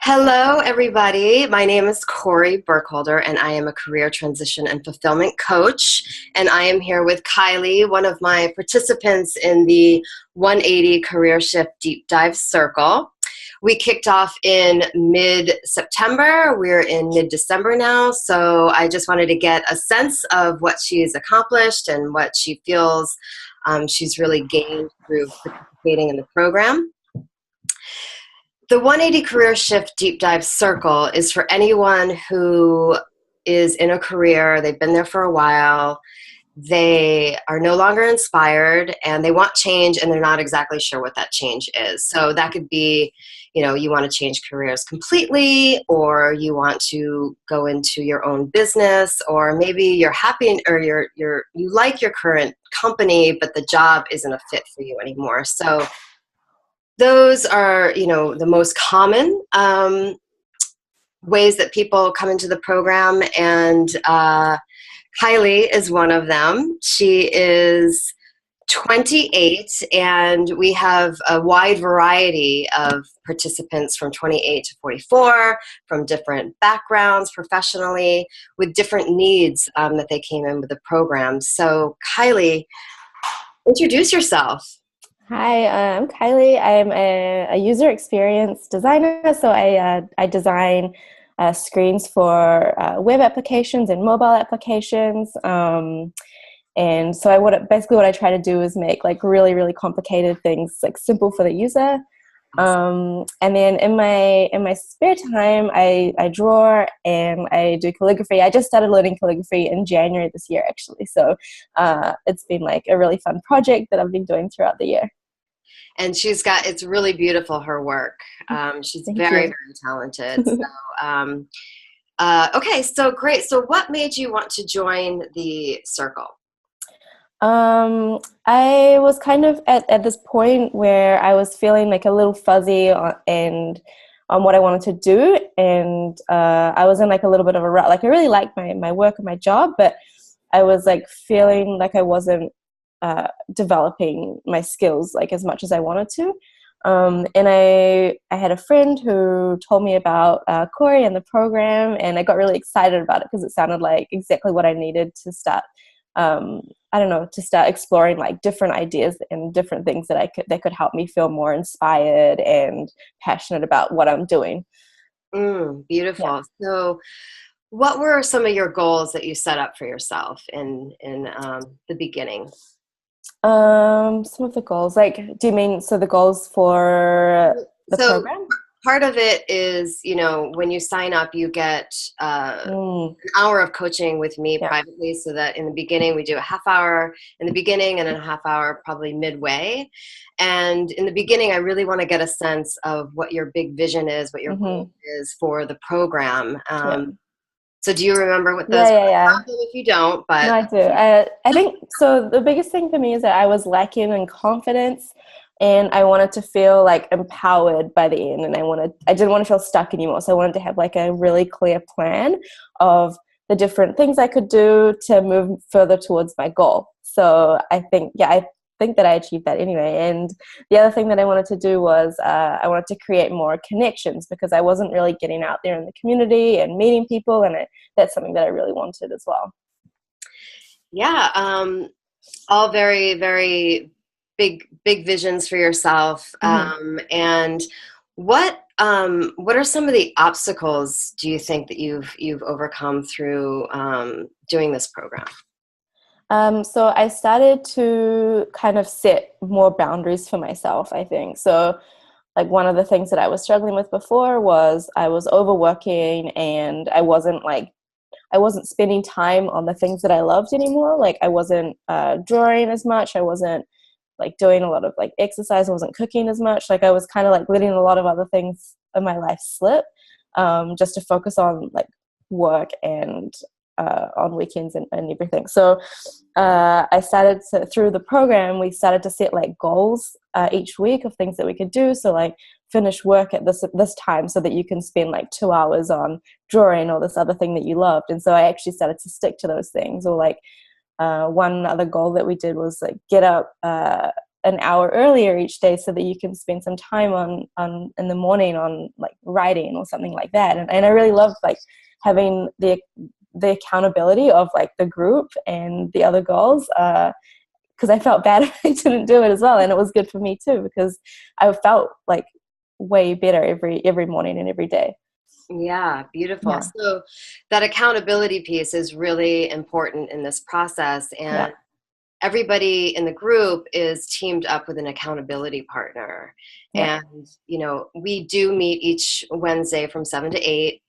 Hello, everybody. My name is Kori Burkholder, and I am a career transition and fulfillment coach. And I am here with Kylea, one of my participants in the 180 Career Shift Deep Dive Circle. We kicked off in mid-September. We're in mid-December now, so I just wanted to get a sense of what she's accomplished and what she feels she's really gained through participating in the program. The 180 Career Shift Deep Dive Circle is for anyone who is in a career, they've been there for a while, they are no longer inspired, and they want change, and they're not exactly sure what that change is. So that could be, you want to change careers completely, or you want to go into your own business, or maybe you're happy, or you like your current company, but the job isn't a fit for you anymore. So those are, the most common ways that people come into the program, and Kylea is one of them. She is 28, and we have a wide variety of participants from 28 to 44, from different backgrounds professionally, with different needs that they came in with the program. So Kylea, introduce yourself. Hi, I'm Kylea. I'm a user experience designer, so I design screens for web applications and mobile applications. And so basically what I try to do is make like really, really complicated things like simple for the user. And then in my spare time, I draw and I do calligraphy. I just started learning calligraphy in January this year, actually. So it's been like a really fun project that I've been doing throughout the year. And it's really beautiful, her work. She's very talented. So, okay, so great. So what made you want to join the circle? I was kind of at this point where I was feeling like a little fuzzy on what I wanted to do. And I was in like a little bit of a rut. Like I really liked my work and my job, but I was like feeling like I wasn't developing my skills like as much as I wanted to. And I had a friend who told me about Kori and the program, and I got really excited about it because it sounded like exactly what I needed to start to start exploring like different ideas and different things that could help me feel more inspired and passionate about what I'm doing. Beautiful. Yeah. So what were some of your goals that you set up for yourself in the beginning? Some of the goals, like, do you mean, so the goals for the program? Part of it is, when you sign up, you get an hour of coaching with me privately, so that in the beginning, we do a half hour in the beginning and then a half hour probably midway. And in the beginning, I really want to get a sense of what your big vision is, what your goal is for the program. So do you remember what those were? Yeah. If you don't, but no, I do. I think so. The biggest thing for me is that I was lacking in confidence, and I wanted to feel like empowered by the end, and I didn't want to feel stuck anymore. So I wanted to have like a really clear plan of the different things I could do to move further towards my goal. So I think that I achieved that anyway. And the other thing that I wanted to do was I wanted to create more connections, because I wasn't really getting out there in the community and meeting people, and that's something that I really wanted as well. Yeah, all very, very big visions for yourself. And what are some of the obstacles do you think that you've overcome through doing this program? So I started to kind of set more boundaries for myself, I think. So like one of the things that I was struggling with before was I was overworking, and I wasn't spending time on the things that I loved anymore. Like I wasn't drawing as much. I wasn't like doing a lot of like exercise. I wasn't cooking as much. Like I was kind of like letting a lot of other things in my life slip, just to focus on like work and on weekends and everything. So I started through the program, we started to set like goals each week of things that we could do. So like finish work at this time so that you can spend like 2 hours on drawing or this other thing that you loved. And so I actually started to stick to those things. Or like one other goal that we did was like get up an hour earlier each day so that you can spend some time on in the morning on like writing or something like that. And I really loved like having the accountability of like the group and the other girls, because I felt bad if I didn't do it as well, and it was good for me too because I felt like way better every morning and every day. Yeah, beautiful. Yeah. So that accountability piece is really important in this process, Yeah. and everybody in the group is teamed up with an accountability partner. Yeah. And, we do meet each Wednesday from 7 to 8.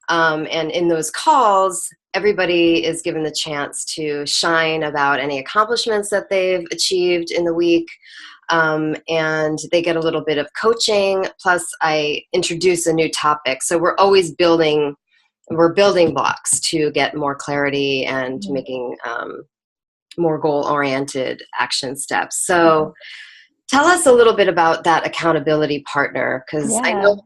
And in those calls, everybody is given the chance to shine about any accomplishments that they've achieved in the week. And they get a little bit of coaching. Plus, I introduce a new topic. So we're always building blocks to get more clarity and making more goal-oriented action steps. So tell us a little bit about that accountability partner, because I know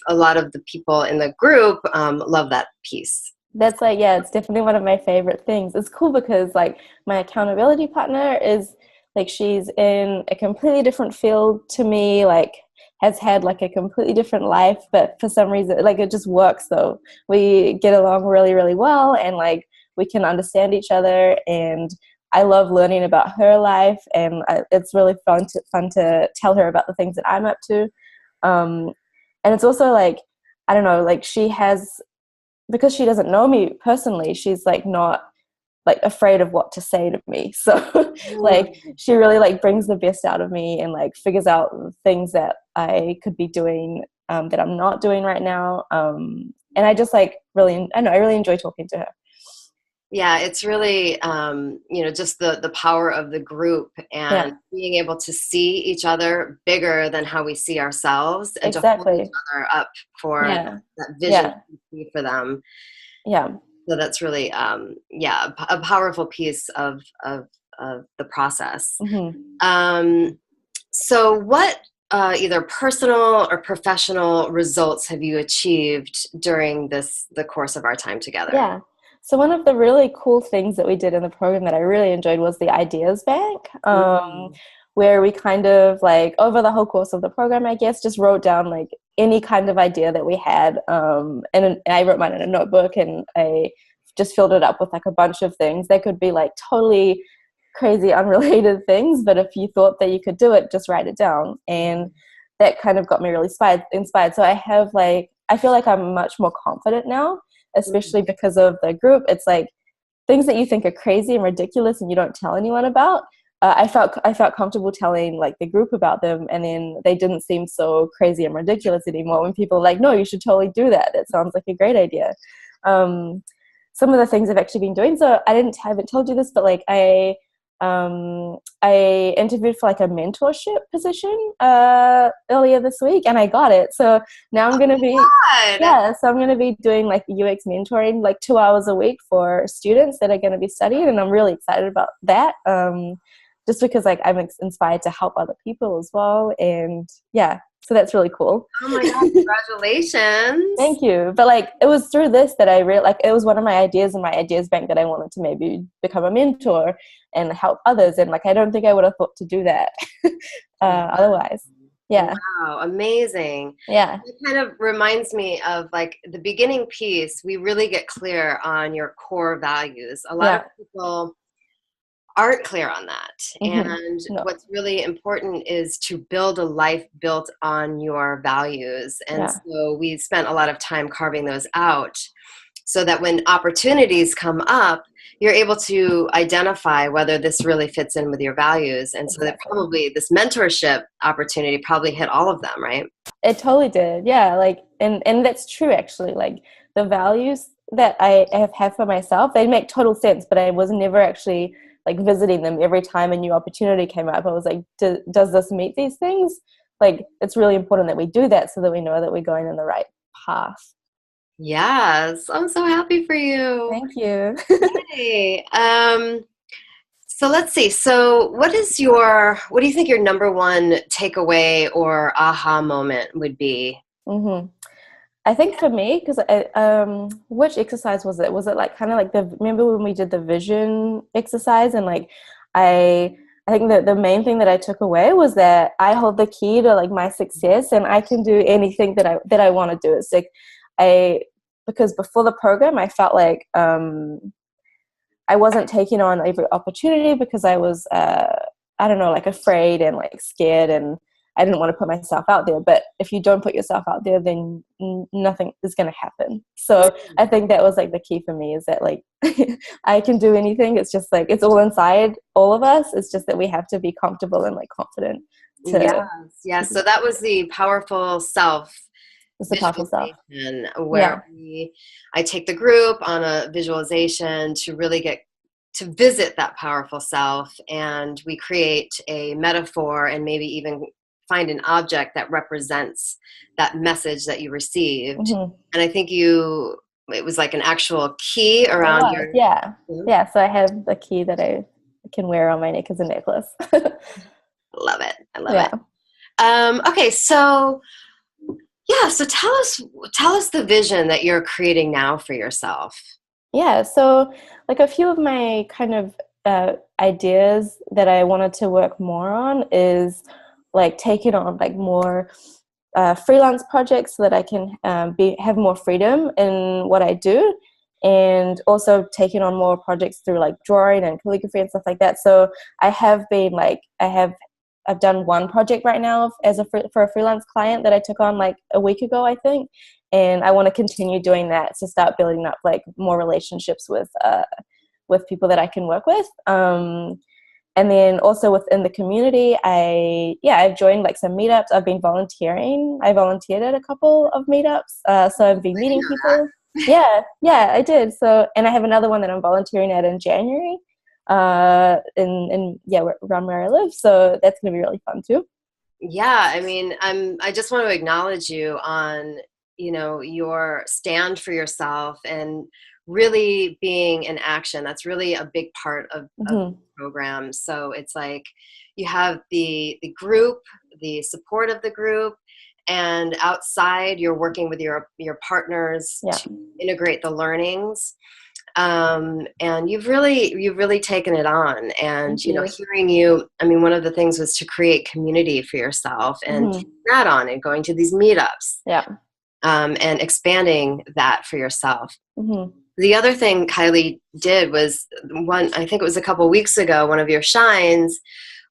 a lot of the people in the group love that piece. That's like, yeah, it's definitely one of my favorite things. It's cool because like my accountability partner is like, she's in a completely different field to me, like has had like a completely different life, but for some reason, like it just works though. We get along really, really well, and like we can understand each other, and I love learning about her life, and it's really fun to tell her about the things that I'm up to. And it's also like, I don't know, like she has, because she doesn't know me personally, she's like not like afraid of what to say to me. So like she really like brings the best out of me and like figures out things that I could be doing that I'm not doing right now. And I just like really, I really enjoy talking to her. Yeah, it's really, just the power of the group and being able to see each other bigger than how we see ourselves, and to hold each other up for that vision we see for them. Yeah. So that's really, a powerful piece of the process. So what either personal or professional results have you achieved during the course of our time together? Yeah. So one of the really cool things that we did in the program that I really enjoyed was the Ideas Bank, where we kind of like over the whole course of the program, I guess, just wrote down like any kind of idea that we had. And I wrote mine in a notebook, and I just filled it up with like a bunch of things. They could be like totally crazy, unrelated things, but if you thought that you could do it, just write it down. And that kind of got me really inspired. So I feel like I'm much more confident now, especially because of the group. It's like things that you think are crazy and ridiculous and you don't tell anyone about. I felt comfortable telling like the group about them, and then they didn't seem so crazy and ridiculous anymore when people are like, no, you should totally do that. That sounds like a great idea. Some of the things I've actually been doing. So haven't told you this, but like I interviewed for like a mentorship position earlier this week, and I got it. So now I'm going to be so I'm going to be doing like UX mentoring like 2 hours a week for students that are going to be studying, and I'm really excited about that. Just because like I'm inspired to help other people as well, and so that's really cool. Oh my God, congratulations. Thank you. But like it was through this that I really like, it was one of my ideas in my ideas bank that I wanted to maybe become a mentor and help others, and like I don't think I would have thought to do that otherwise. Yeah. Wow, amazing. Yeah. It kind of reminds me of like the beginning piece. We really get clear on your core values. A lot of people aren't clear on that. And what's really important is to build a life built on your values. And so we spent a lot of time carving those out so that when opportunities come up, you're able to identify whether this really fits in with your values. And so that probably this mentorship opportunity probably hit all of them, right? It totally did. Yeah. Like, and that's true actually. Like the values that I have had for myself, they make total sense, but I was never actually like visiting them every time a new opportunity came up. I was like, does this meet these things? Like, it's really important that we do that so that we know that we're going in the right path. Yes, I'm so happy for you. Thank you. Hey, so let's see. So what do you think your number one takeaway or aha moment would be? I think for me, because which exercise was it? Was it like kind of like remember when we did the vision exercise, and like I I think that the main thing that I took away was that I hold the key to like my success, and I can do anything that I want to do. It's like because before the program, I felt like I wasn't taking on every opportunity because I was, I don't know, like afraid and like scared, and I didn't want to put myself out there. But if you don't put yourself out there, then nothing is going to happen. So I think that was like the key for me, is that like I can do anything. It's just like, it's all inside all of us. It's just that we have to be comfortable and like confident Yes. So that was the powerful self it's the powerful self. visualization, where I take the group on a visualization to really get to visit that powerful self, and we create a metaphor and maybe even find an object that represents that message that you received. Mm-hmm. And I think it was like an actual key around your So I have a key that I can wear on my neck as a necklace. Love it. I love it. Okay, so so tell us the vision that you're creating now for yourself. Yeah, so like a few of my kind of ideas that I wanted to work more on is like taking on like more freelance projects so that I can have more freedom in what I do, and also taking on more projects through like drawing and calligraphy and stuff like that. So I have been like I've done one project right now for a freelance client that I took on like a week ago, I think, and I want to continue doing that to start building up like more relationships with people that I can work with. And then also within the community, I've joined like some meetups. I've been volunteering. I volunteered at a couple of meetups, so I've been meeting people. Yeah, I did. So, and I have another one that I'm volunteering at in January. Around where I live, so that's gonna be really fun too. Yeah, I mean, I just want to acknowledge you on, your stand for yourself and really being in action. That's really a big part of the program. So it's like you have the group, the support of the group, and outside you're working with your partners to integrate the learnings. And you've really taken it on, and hearing you, I mean, one of the things was to create community for yourself and taking that on and going to these meetups, and expanding that for yourself. The other thing Kylie did was I think it was a couple weeks ago, one of your shines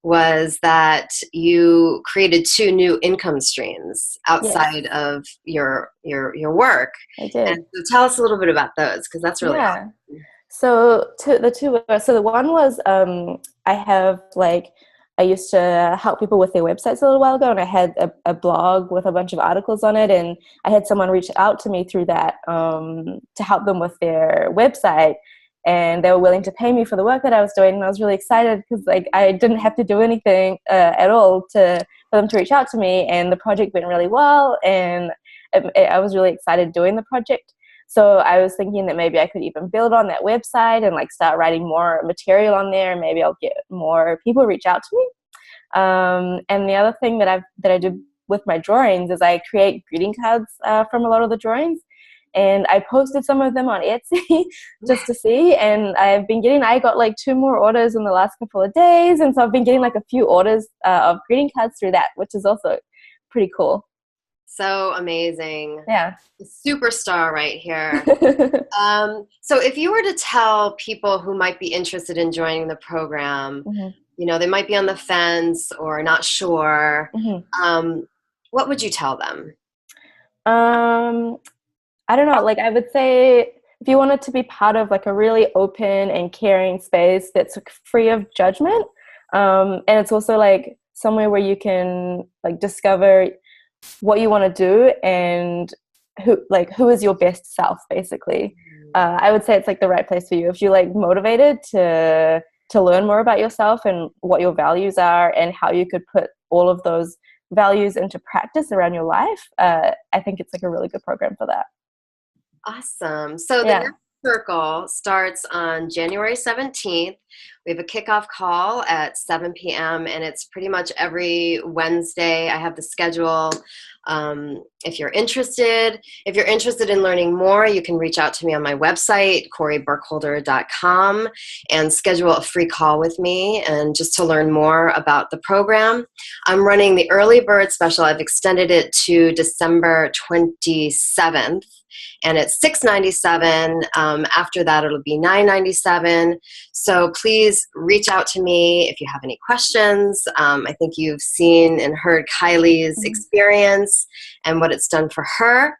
was that you created 2 new income streams outside of your work. I did. And so tell us a little bit about those, because that's really awesome. So the one was I used to help people with their websites a little while ago, and I had a blog with a bunch of articles on it, and I had someone reach out to me through that to help them with their website. And they were willing to pay me for the work that I was doing, and I was really excited because like I didn't have to do anything at all for them to reach out to me, and the project went really well, and I was really excited doing the project. So I was thinking that maybe I could even build on that website and like start writing more material on there, and maybe I'll get more people reach out to me. And the other thing that I do with my drawings is I create greeting cards from a lot of the drawings. And I posted some of them on Etsy just to see, and I got like 2 more orders in the last couple of days, and so I've been getting like a few orders of greeting cards through that, which is also pretty cool. So amazing. Yeah. Superstar right here. So if you were to tell people who might be interested in joining the program, they might be on the fence or not sure, what would you tell them? I don't know, like I would say if you wanted to be part of like a really open and caring space that's free of judgment, and it's also like somewhere where you can like discover what you want to do and who is your best self, basically. I would say it's like the right place for you if you're like motivated to learn more about yourself and what your values are and how you could put all of those values into practice around your life. I think it's like a really good program for that. Awesome. So the next circle starts on January 17th. We have a kickoff call at 7 p.m. and it's pretty much every Wednesday. I have the schedule. If you're interested in learning more, you can reach out to me on my website, koriburkholder.com, and schedule a free call with me and just to learn more about the program. I'm running the early bird special. I've extended it to December 27th. And it's $697. After that, it'll be $997. So please reach out to me if you have any questions. I think you've seen and heard Kylea's experience and what it's done for her.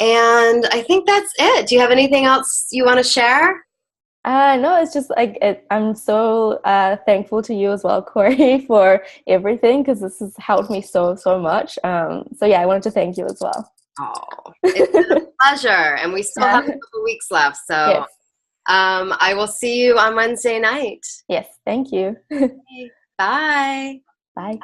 And I think that's it. Do you have anything else you want to share? No, it's just like I'm so thankful to you as well, Kori, for everything, because this has helped me so much. So yeah, I wanted to thank you as well. Oh, it's been a pleasure, and we still have a couple weeks left. So yes. I will see you on Wednesday night. Yes, thank you. Okay, bye. Bye.